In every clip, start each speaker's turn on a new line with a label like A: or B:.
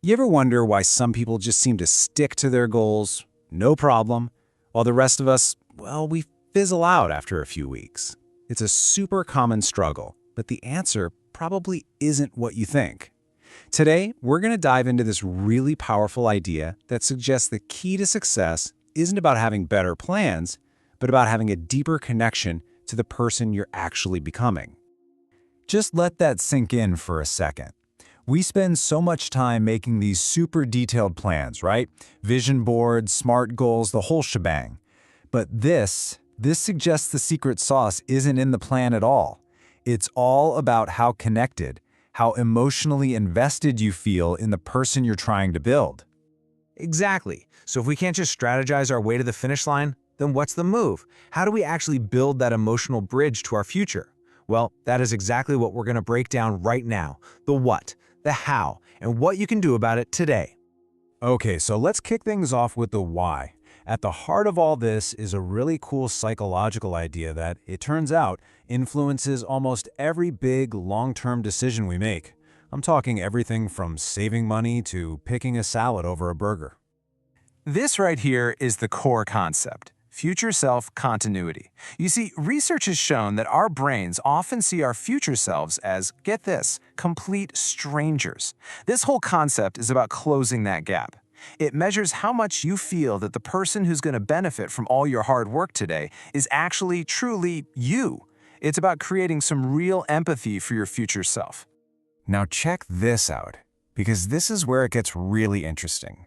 A: You ever wonder why some people just seem to stick to their goals, no problem, while the rest of us, well, we fizzle out after a few weeks? It's a super common struggle, but the answer probably isn't what you think. Today, we're going to dive into this really powerful idea that suggests the key to success isn't about having better plans, but about having a deeper connection to the person you're actually becoming. Just let that sink in for a second. We spend so much time making these super detailed plans, right? Vision boards, SMART goals, the whole shebang. But this suggests the secret sauce isn't in the plan at all. It's all about how connected, how emotionally invested you feel in the person you're trying to build.
B: Exactly. So if we can't just strategize our way to the finish line, then what's the move? How do we actually build that emotional bridge to our future? Well, that is exactly what we're going to break down right now. The what, the how, and what you can do about it today.
A: Okay, so let's kick things off with the why. At the heart of all this is a really cool psychological idea that, it turns out, influences almost every big, long-term decision we make. I'm talking everything from saving money to picking a salad over a burger.
B: This right here is the core concept. Future self continuity. You see, research has shown that our brains often see our future selves as, get this, complete strangers. This whole concept is about closing that gap. It measures how much you feel that the person who's going to benefit from all your hard work today is actually, truly you. It's about creating some real empathy for your future self.
A: Now check this out, because this is where it gets really interesting.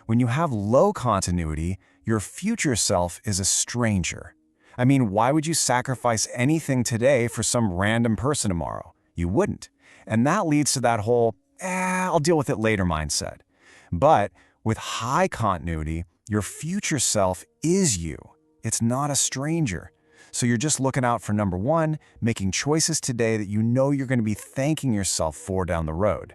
A: When you have low continuity, your future self is a stranger. I mean, why would you sacrifice anything today for some random person tomorrow? You wouldn't. And that leads to that whole, I'll deal with it later mindset. But with high continuity, your future self is you. It's not a stranger. So you're just looking out for number one, making choices today that you know you're going to be thanking yourself for down the road.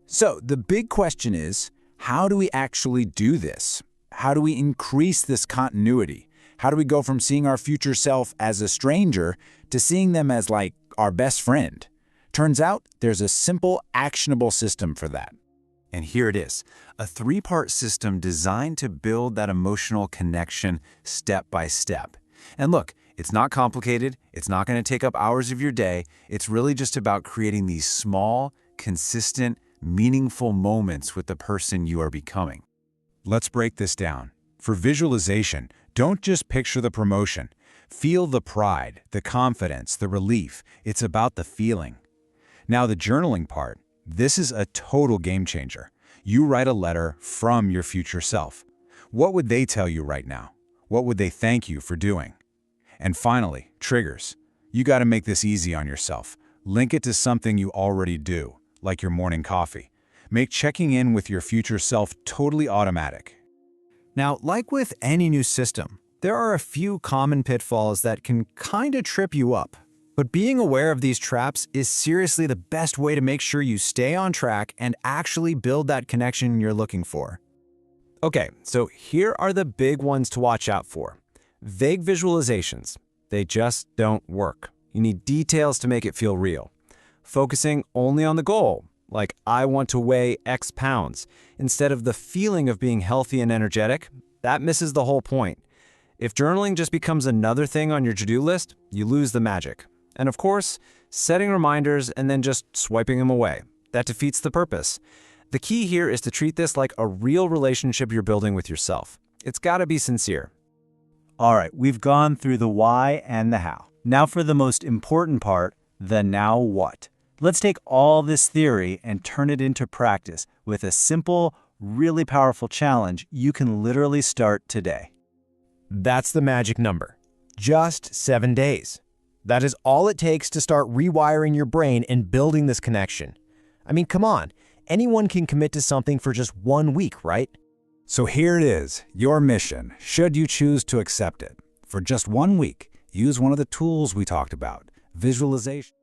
A: So the big question is, how do we actually do this? How do we increase this continuity? How do we go from seeing our future self as a stranger to seeing them as like our best friend? Turns out there's a simple, actionable system for that. And here it is, a three-part system designed to build that emotional connection step by step. And look, it's not complicated. It's not going to take up hours of your day. It's really just about creating these small, consistent, meaningful moments with the person you are becoming. Let's break this down. For visualization, don't just picture the promotion. Feel the pride, the confidence, the relief. It's about the feeling. Now the journaling part, this is a total game changer. You write a letter from your future self. What would they tell you right now? What would they thank you for doing? And finally, triggers. You got to make this easy on yourself. Link it to something you already do, like your morning coffee. Make checking in with your future self totally automatic.
B: Now, like with any new system, there are a few common pitfalls that can kind of trip you up. But being aware of these traps is seriously the best way to make sure you stay on track and actually build that connection you're looking for. Okay, so here are the big ones to watch out for. Vague visualizations. They just don't work. You need details to make it feel real. Focusing only on the goal, like I want to weigh X pounds, instead of the feeling of being healthy and energetic, that misses the whole point. If journaling just becomes another thing on your to-do list, you lose the magic. And of course, setting reminders and then just swiping them away. That defeats the purpose. The key here is to treat this like a real relationship you're building with yourself. It's got to be sincere.
A: All right, we've gone through the why and the how. Now for the most important part, the now what. Let's take all this theory and turn it into practice with a simple, really powerful challenge you can literally start today.
C: That's the magic number. Just 7 days. That is all it takes to start rewiring your brain and building this connection. I mean, come on. Anyone can commit to something for just 1 week, right?
A: So here it is, your mission, should you choose to accept it. For just 1 week, use one of the tools we talked about, visualization.